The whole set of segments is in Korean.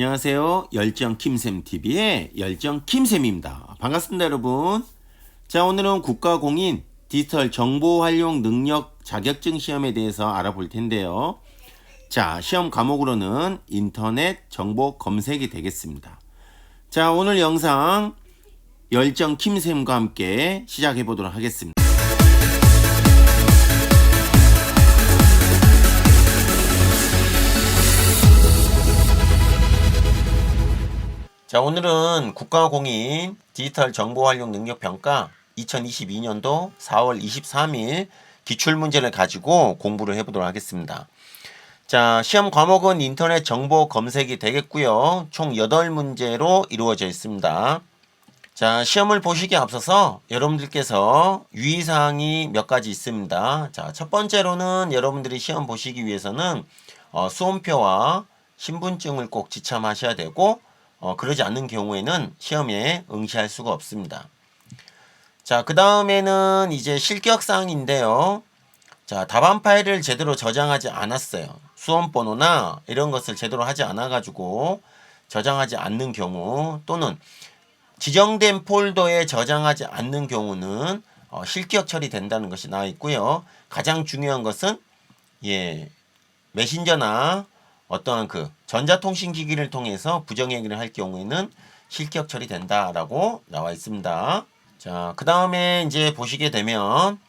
안녕하세요. 열정 킴쌤TV의 열정 킴쌤입니다. 반갑습니다, 여러분. 자, 오늘은 국가공인 디지털 정보 활용 능력 자격증 시험에 대해서 알아볼 텐데요. 자, 시험 과목으로는 인터넷 정보 검색이 되겠습니다. 자, 오늘 영상 열정 킴쌤과 함께 시작해 보도록 하겠습니다. 자, 오늘은 국가공인 디지털 정보활용 능력평가 2022년도 4월 23일 기출문제를 가지고 공부를 해보도록 하겠습니다. 자, 시험 과목은 인터넷 정보 검색이 되겠고요. 총 8문제로 이루어져 있습니다. 자, 시험을 보시기에 앞서서 여러분들께서 유의사항이 몇 가지 있습니다. 자, 첫 번째로는 여러분들이 시험 보시기 위해서는 수험표와 신분증을 꼭 지참하셔야 되고 그러지 않는 경우에는 시험에 응시할 수가 없습니다. 자, 그 다음에는 이제 실격사항인데요. 자, 답안 파일을 제대로 저장하지 않았어요. 수험번호나 이런 것을 제대로 하지 않아가지고 저장하지 않는 경우 또는 지정된 폴더에 저장하지 않는 경우는 실격 처리된다는 것이 나와 있고요. 가장 중요한 것은 메신저나 어떠한 전자통신기기를 통해서 부정행위를 할 경우에는 실격 처리된다라고 나와 있습니다. 자, 그 다음에 이제 보시게 되면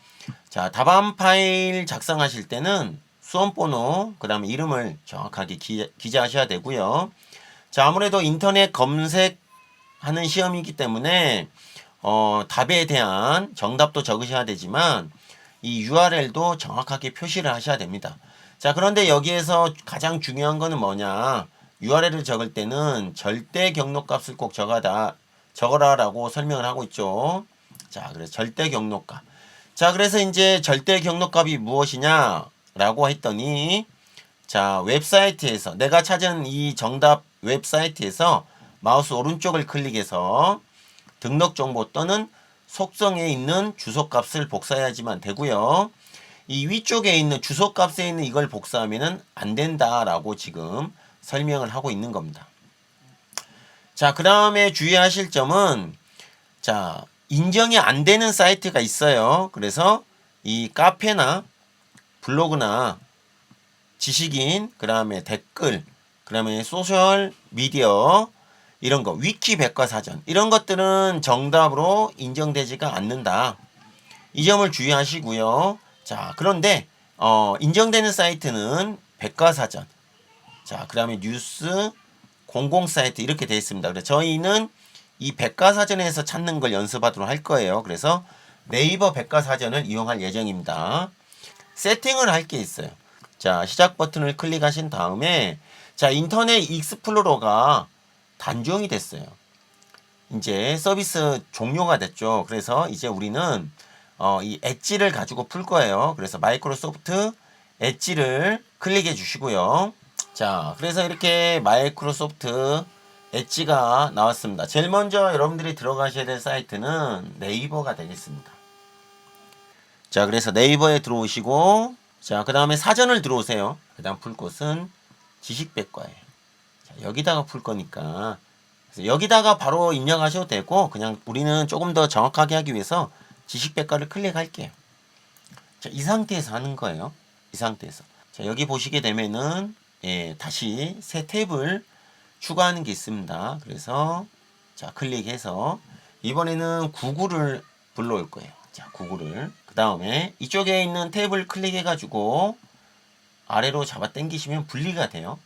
자, 답안 파일 작성하실 때는 수험번호, 그 다음에 이름을 정확하게 기재하셔야 되고요. 자, 아무래도 인터넷 검색하는 시험이기 때문에 답에 대한 정답도 적으셔야 되지만 이 URL도 정확하게 표시를 하셔야 됩니다. 자, 그런데 여기에서 가장 중요한 거는 뭐냐? URL을 적을 때는 절대 경로값을 꼭 적어라라고 설명을 하고 있죠. 자, 그래서 절대 경로값. 자, 그래서 이제 절대 경로값이 무엇이냐라고 했더니 자, 웹사이트에서 내가 찾은 이 정답 웹사이트에서 마우스 오른쪽을 클릭해서 등록 정보 또는 속성에 있는 주소값을 복사해야지만 되고요. 이 위쪽에 있는 주소값에 있는 이걸 복사하면은 안 된다라고 지금 설명을 하고 있는 겁니다. 자, 그 다음에 주의하실 점은 자, 인정이 안 되는 사이트가 있어요. 그래서 이 카페나 블로그나 지식인, 그 다음에 댓글, 그 다음에 소셜 미디어 이런 거, 위키 백과사전 이런 것들은 정답으로 인정되지가 않는다. 이 점을 주의하시고요. 자, 그런데 인정되는 사이트는 백과사전, 자, 그 다음에 뉴스, 공공사이트 이렇게 되어 있습니다. 그래서 저희는 이 백과사전에서 찾는 걸 연습하도록 할 거예요. 그래서 네이버 백과사전을 이용할 예정입니다. 세팅을 할 게 있어요. 자, 시작 버튼을 클릭하신 다음에 자, 인터넷 익스플로러가 단종이 됐어요. 이제 서비스 종료가 됐죠. 그래서 이제 우리는 이 엣지를 가지고 풀 거예요. 그래서 마이크로소프트 엣지를 클릭해 주시고요. 자, 그래서 이렇게 마이크로소프트 엣지가 나왔습니다. 제일 먼저 여러분들이 들어가셔야 될 사이트는 네이버가 되겠습니다. 자, 그래서 네이버에 들어오시고 자, 그 다음에 사전을 들어오세요. 그 다음 풀 곳은 지식백과예요. 자, 여기다가 풀 거니까 그래서 여기다가 바로 입력하셔도 되고 그냥 우리는 조금 더 정확하게 하기 위해서 지식백과를 클릭할게요. 자, 이 상태에서 하는 거예요. 이 상태에서. 자, 여기 보시게 되면은 다시 새 탭을 추가하는 게 있습니다. 그래서 자, 클릭해서 이번에는 구글을 불러올 거예요. 자, 구글을. 그 다음에 이쪽에 있는 탭을 클릭해 가지고 아래로 잡아 당기시면 분리가 돼요.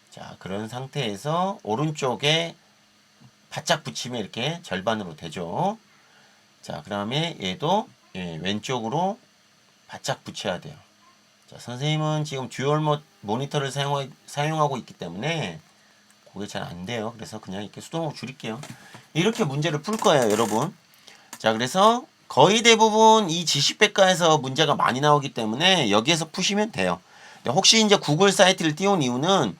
자, 그런 상태에서 오른쪽에 바짝 붙이면 이렇게 절반으로 되죠. 자, 그 다음에 얘도 왼쪽으로 바짝 붙여야 돼요. 자, 선생님은 지금 듀얼 모니터를 사용하고 있기 때문에 그게 잘 안 돼요. 그래서 그냥 이렇게 수동으로 줄일게요. 이렇게 문제를 풀 거예요, 여러분. 자, 그래서 거의 대부분 이 지식백과에서 문제가 많이 나오기 때문에 여기에서 푸시면 돼요. 혹시 이제 구글 사이트를 띄운 이유는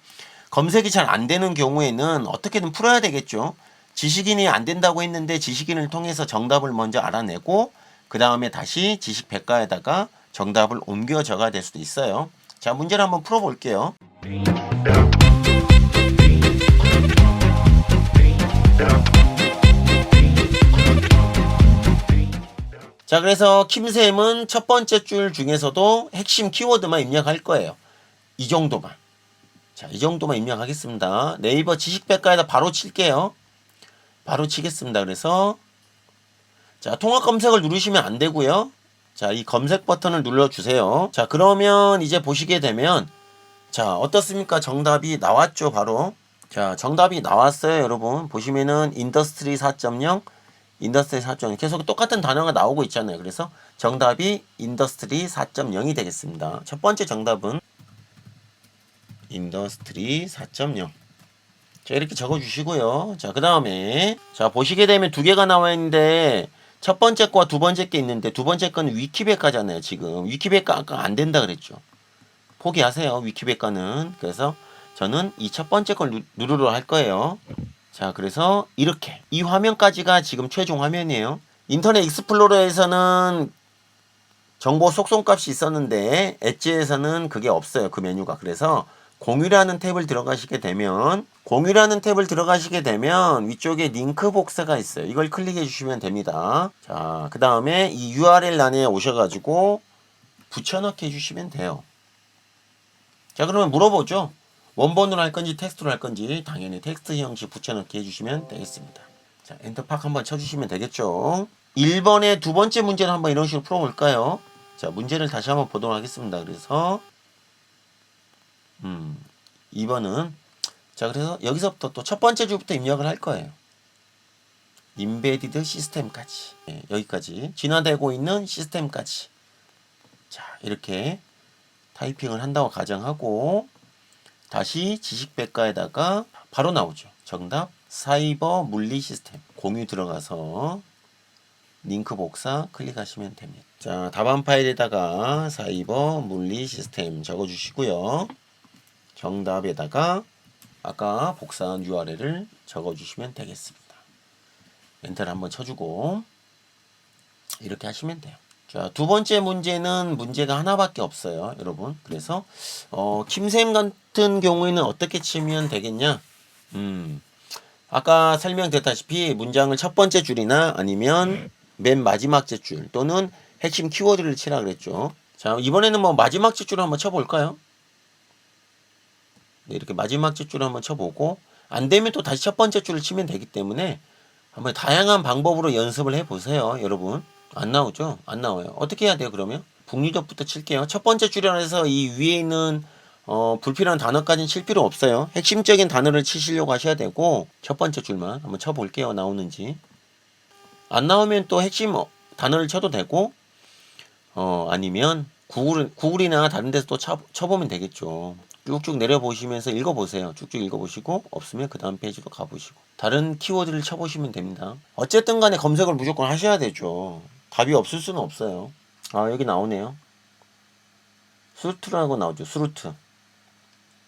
검색이 잘 안 되는 경우에는 어떻게든 풀어야 되겠죠. 지식인이 안 된다고 했는데 지식인을 통해서 정답을 먼저 알아내고 그 다음에 다시 지식백과에다가 정답을 옮겨 적어야 될 수도 있어요. 자, 문제를 한번 풀어볼게요. 자, 그래서 킴쌤은 첫 번째 줄 중에서도 핵심 키워드만 입력할 거예요. 이 정도만. 자, 이 정도만 입력하겠습니다. 네이버 지식백과에다 바로 칠게요. 바로 치겠습니다. 그래서 자, 통합 검색을 누르시면 안 되고요. 자, 이 검색 버튼을 눌러주세요. 자, 그러면 이제 보시게 되면 자, 어떻습니까? 정답이 나왔죠, 바로. 자, 정답이 나왔어요, 여러분. 보시면은 인더스트리 4.0, 인더스트리 4.0 계속 똑같은 단어가 나오고 있잖아요. 그래서 정답이 인더스트리 4.0이 되겠습니다. 첫 번째 정답은 인더스트리 4.0. 자, 이렇게 적어 주시고요. 자, 그 다음에 자, 보시게 되면 두 개가 나와 있는데 첫 번째 거와 두 번째 게 있는데 두 번째 거는 위키백과잖아요. 지금 위키백과 아까 안 된다 그랬죠. 포기하세요. 위키백과는. 그래서 저는 이 첫 번째 걸 누르러 할 거예요. 자, 그래서 이렇게 이 화면까지가 지금 최종 화면이에요. 인터넷 익스플로러에서는 정보 속성값이 있었는데 엣지에서는 그게 없어요. 그 메뉴가. 그래서 공유라는 탭을 들어가시게 되면 위쪽에 링크 복사가 있어요. 이걸 클릭해 주시면 됩니다. 자, 그 다음에 이 URL 란에 오셔가지고 붙여넣기 해주시면 돼요. 자, 그러면 물어보죠. 원본으로 할 건지 텍스트로 할 건지 당연히 텍스트 형식 붙여넣기 해주시면 되겠습니다. 자, 엔터팍 한번 쳐주시면 되겠죠. 1번의 두 번째 문제는 한번 이런 식으로 풀어볼까요? 자, 문제를 다시 한번 보도록 하겠습니다. 그래서 2번은 자, 그래서 여기서부터 또 첫 번째 줄부터 입력을 할 거예요. 인베디드 시스템까지. 네, 여기까지 진화되고 있는 시스템까지. 자, 이렇게 타이핑을 한다고 가정하고 다시 지식백과에다가 바로 나오죠. 정답 사이버 물리 시스템. 공유 들어가서 링크 복사 클릭하시면 됩니다. 자, 답안 파일에다가 사이버 물리 시스템 적어주시고요. 정답에다가 아까 복사한 URL을 적어주시면 되겠습니다. 엔터를 한번 쳐주고 이렇게 하시면 돼요. 자, 두 번째 문제는 문제가 하나밖에 없어요, 여러분. 그래서 킴쌤 같은 경우에는 어떻게 치면 되겠냐? 아까 설명드렸다시피 문장을 첫 번째 줄이나 아니면 맨 마지막 줄 또는 핵심 키워드를 치라 그랬죠. 자, 이번에는 뭐 마지막 줄을 한번 쳐볼까요? 네, 이렇게 마지막 줄을 한번 쳐보고 안 되면 또 다시 첫 번째 줄을 치면 되기 때문에 한번 다양한 방법으로 연습을 해보세요, 여러분. 안 나오죠? 안 나와요. 어떻게 해야 돼요, 그러면? 북유럽부터 칠게요. 첫 번째 줄에서 이 위에 있는 불필요한 단어까지는 칠 필요 없어요. 핵심적인 단어를 치시려고 하셔야 되고 첫 번째 줄만 한번 쳐볼게요. 나오는지. 안 나오면 또 핵심 단어를 쳐도 되고 아니면 구글이나 다른 데서 또 쳐보면 되겠죠. 쭉쭉 내려보시면서 읽어보세요. 쭉쭉 읽어보시고 없으면 그 다음 페이지로 가보시고 다른 키워드를 쳐보시면 됩니다. 어쨌든 간에 검색을 무조건 하셔야 되죠. 답이 없을 수는 없어요. 아, 여기 나오네요. 수루트라고 나오죠. 수루트.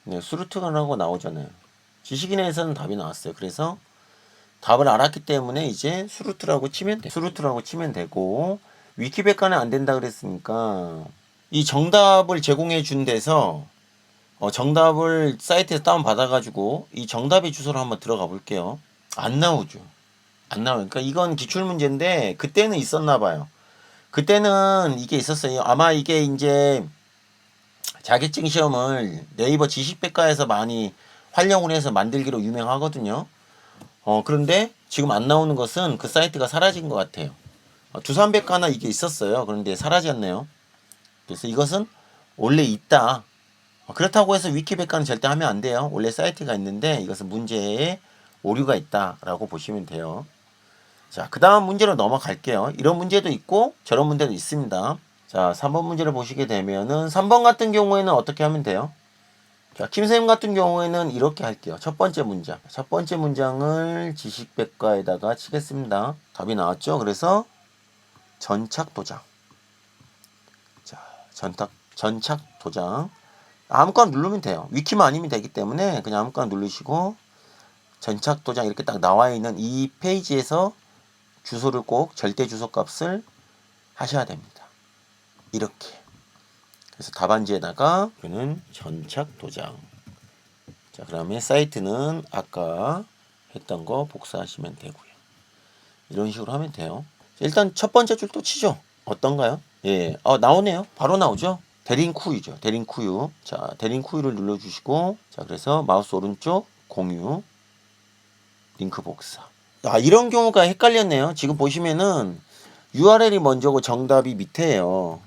네, 수루트라고 나오잖아요. 지식인에서는 답이 나왔어요. 그래서 답을 알았기 때문에 이제 수루트라고 치면 돼. 수루트라고 치면 되고 위키백과는 안 된다 그랬으니까 이 정답을 제공해 준 데서 정답을 사이트에서 다운 받아가지고 이 정답의 주소로 한번 들어가 볼게요. 안 나오죠. 안 나와요. 그러니까 이건 기출 문제인데 그때는 있었나 봐요. 그때는 이게 있었어요. 아마 이게 이제 자격증 시험을 네이버 지식백과에서 많이 활용을 해서 만들기로 유명하거든요. 그런데 지금 안 나오는 것은 그 사이트가 사라진 것 같아요. 두산백과나 이게 있었어요. 그런데 사라졌네요. 그래서 이것은 원래 있다. 그렇다고 해서 위키백과는 절대 하면 안 돼요. 원래 사이트가 있는데 이것은 문제에 오류가 있다라고 보시면 돼요. 자, 그 다음 문제로 넘어갈게요. 이런 문제도 있고 저런 문제도 있습니다. 자, 3번 문제를 보시게 되면은 3번 같은 경우에는 어떻게 하면 돼요? 자, 김쌤 같은 경우에는 이렇게 할게요. 첫 번째 문장. 첫 번째 문장을 지식백과에다가 치겠습니다. 답이 나왔죠? 그래서 전착 도장. 자, 전착 도장. 아무거나 누르면 돼요. 위키만 아니면 되기 때문에 그냥 아무거나 누르시고 전착 도장 이렇게 딱 나와 있는 이 페이지에서 주소를 꼭 절대 주소 값을 하셔야 됩니다. 이렇게. 그래서 답안지에다가 그는 전착 도장. 자, 그다음에 사이트는 아까 했던 거 복사하시면 되고요. 이런 식으로 하면 돼요. 일단 첫 번째 줄 또 치죠. 어떤가요? 예, 나오네요. 바로 나오죠. 데링쿠유죠. 데링쿠유. 자, 데링쿠유를 눌러주시고, 자, 그래서 마우스 오른쪽 공유, 링크 복사. 이런 경우가 헷갈렸네요. 지금 보시면은 URL이 먼저고 정답이 밑에예요.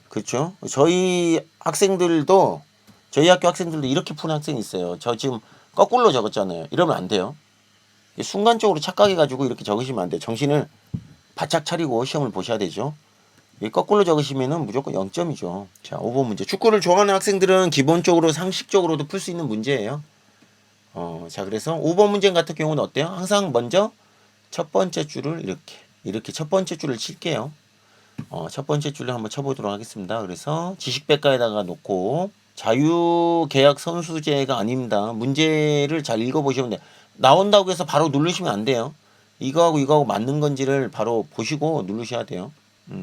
그렇죠? 저희 학교 학생들도 이렇게 푸는 학생이 있어요. 저 지금 거꾸로 적었잖아요. 이러면 안 돼요. 순간적으로 착각해가지고 이렇게 적으시면 안 돼요. 정신을 바짝 차리고 시험을 보셔야 되죠. 거꾸로 적으시면은 무조건 0점이죠. 자, 5번 문제. 축구를 좋아하는 학생들은 기본적으로 상식적으로도 풀 수 있는 문제예요. 자, 그래서 5번 문제 같은 경우는 어때요? 항상 먼저 첫 번째 줄을 이렇게 첫 번째 줄을 칠게요. 첫 번째 줄을 한번 쳐보도록 하겠습니다. 그래서 지식백과에다가 놓고 자유계약 선수제가 아닙니다. 문제를 잘 읽어보시면 돼요. 나온다고 해서 바로 누르시면 안 돼요. 이거하고 이거하고 맞는 건지를 바로 보시고 누르셔야 돼요.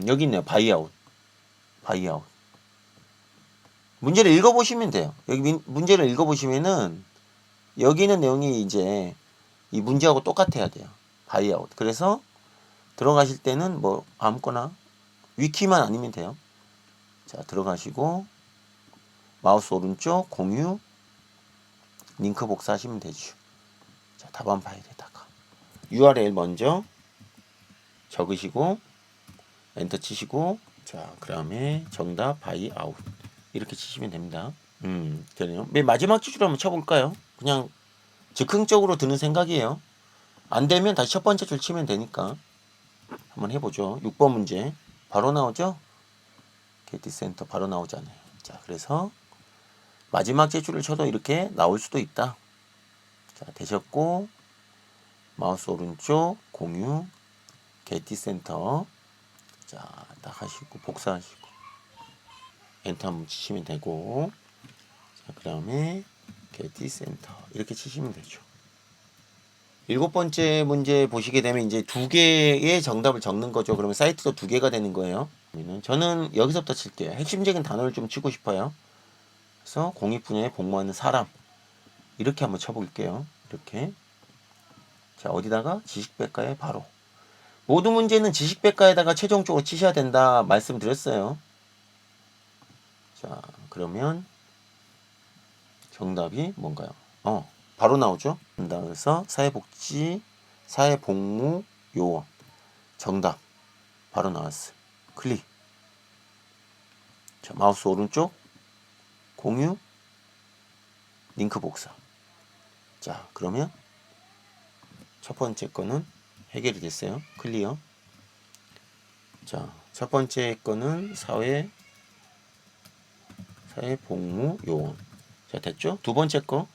여기 있네요. 바이아웃. 바이아웃. 문제를 읽어보시면 돼요. 여기 문제를 읽어보시면은 여기 있는 내용이 이제 이 문제하고 똑같아야 돼요. 바이아웃. 그래서 들어가실 때는 뭐 아무거나 위키만 아니면 돼요. 자, 들어가시고 마우스 오른쪽 공유 링크 복사하시면 되죠. 자, 답안 파일에다가 URL 먼저 적으시고 엔터 치시고 자, 그다음에 정답 바이 아웃 이렇게 치시면 됩니다. 되네요. 맨 마지막 줄을 한번 쳐볼까요? 그냥 즉흥적으로 드는 생각이에요. 안 되면 다시 첫 번째 줄 치면 되니까 한번 해보죠. 6번 문제 바로 나오죠? 게티 센터 바로 나오잖아요. 자, 그래서 마지막 제출을 쳐도 이렇게 나올 수도 있다. 자, 되셨고 마우스 오른쪽 공유 게티 센터 자, 딱 하시고 복사하시고 엔터 한번 치시면 되고 자, 그 다음에 게티 센터 이렇게 치시면 되죠. 7번째 문제 보시게 되면 이제 2개의 정답을 적는 거죠. 그러면 사이트도 2개가 되는 거예요. 저는 여기서부터 칠게요. 핵심적인 단어를 좀 치고 싶어요. 그래서 공익 분야에 복무하는 사람 이렇게 한번 쳐볼게요. 이렇게 자, 어디다가 지식백과에 바로 모든 문제는 지식백과에다가 최종적으로 치셔야 된다 말씀드렸어요. 자, 그러면 정답이 뭔가요? 바로 나오죠. 그래서 사회복무 요원 정답 바로 나왔어요. 클릭. 자, 마우스 오른쪽 공유 링크 복사. 자, 그러면 첫 번째 거는 해결이 됐어요. 클리어. 자, 첫 번째 거는 사회복무요원. 자, 됐죠? 두 번째 거.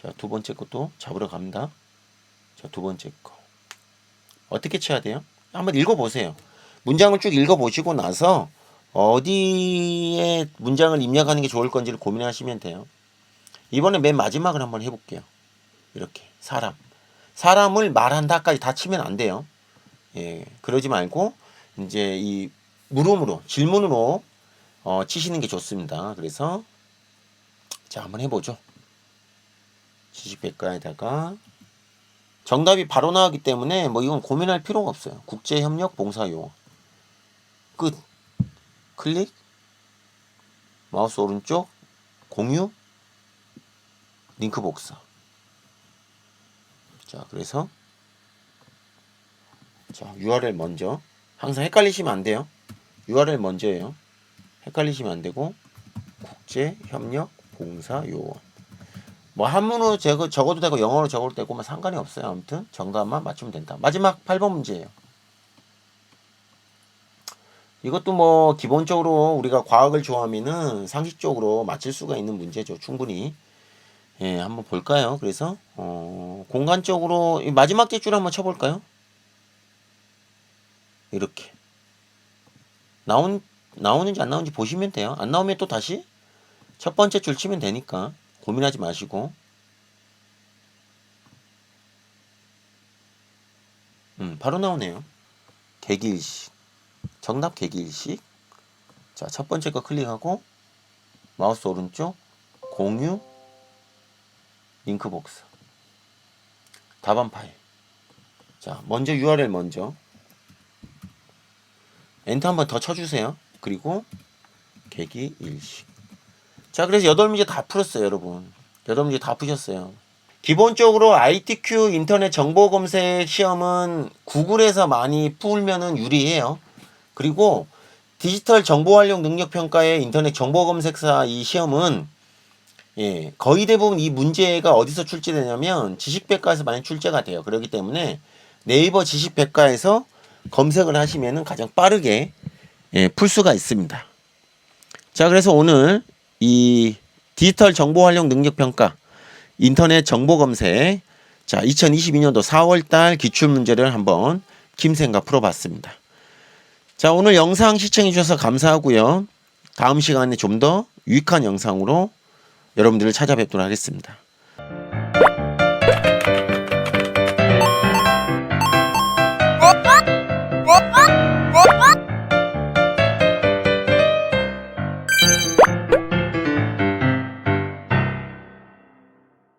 자, 두 번째 것도 잡으러 갑니다. 자, 두 번째 거. 어떻게 쳐야 돼요? 한번 읽어보세요. 문장을 쭉 읽어보시고 나서 어디에 문장을 입력하는 게 좋을 건지를 고민하시면 돼요. 이번에 맨 마지막을 한번 해볼게요. 이렇게 사람을 말한다까지 다 치면 안 돼요. 예, 그러지 말고 이제 이 물음으로 질문으로 치시는 게 좋습니다. 그래서 자, 한번 해보죠. 지식백과에다가 정답이 바로 나오기 때문에 뭐 이건 고민할 필요가 없어요. 국제협력 봉사요원 끝. 클릭. 마우스 오른쪽 공유 링크 복사. 자, 그래서 자, URL 먼저 항상 헷갈리시면 안 돼요. URL 먼저예요. 헷갈리시면 안 되고 국제협력 봉사요원 뭐 한문으로 적어도 되고 영어로 적어도 되고 뭐 상관이 없어요. 아무튼 정답만 맞추면 된다. 마지막 8번 문제예요. 이것도 뭐 기본적으로 우리가 과학을 좋아하면은 상식적으로 맞힐 수가 있는 문제죠. 충분히. 예, 한번 볼까요? 그래서 공간적으로 마지막 제줄 한번 쳐볼까요? 이렇게 나오는지 안 나오는지 보시면 돼요. 안 나오면 또 다시 첫 번째 줄 치면 되니까 고민하지 마시고. 바로 나오네요. 계기일식. 정답 계기일식. 자, 첫 번째 거 클릭하고 마우스 오른쪽 공유 링크 복사. 답안 파일. 자, 먼저 URL 먼저 엔터 한번 더 쳐주세요. 그리고 계기 일식. 자, 그래서 8문제 다 풀었어요, 여러분. 8문제 다 푸셨어요. 기본적으로 ITQ 인터넷 정보 검색 시험은 구글에서 많이 풀면은 유리해요. 그리고 디지털 정보 활용 능력 평가의 인터넷 정보 검색사 이 시험은 거의 대부분 이 문제가 어디서 출제되냐면 지식백과에서 많이 출제가 돼요. 그렇기 때문에 네이버 지식백과에서 검색을 하시면은 가장 빠르게 풀 수가 있습니다. 자, 그래서 오늘 이 디지털 정보 활용 능력 평가 인터넷 정보 검색 자 2022년도 4월달 기출문제를 한번 김생과 풀어봤습니다. 자, 오늘 영상 시청해 주셔서 감사하고요. 다음 시간에 좀 더 유익한 영상으로 여러분들을 찾아뵙도록 하겠습니다.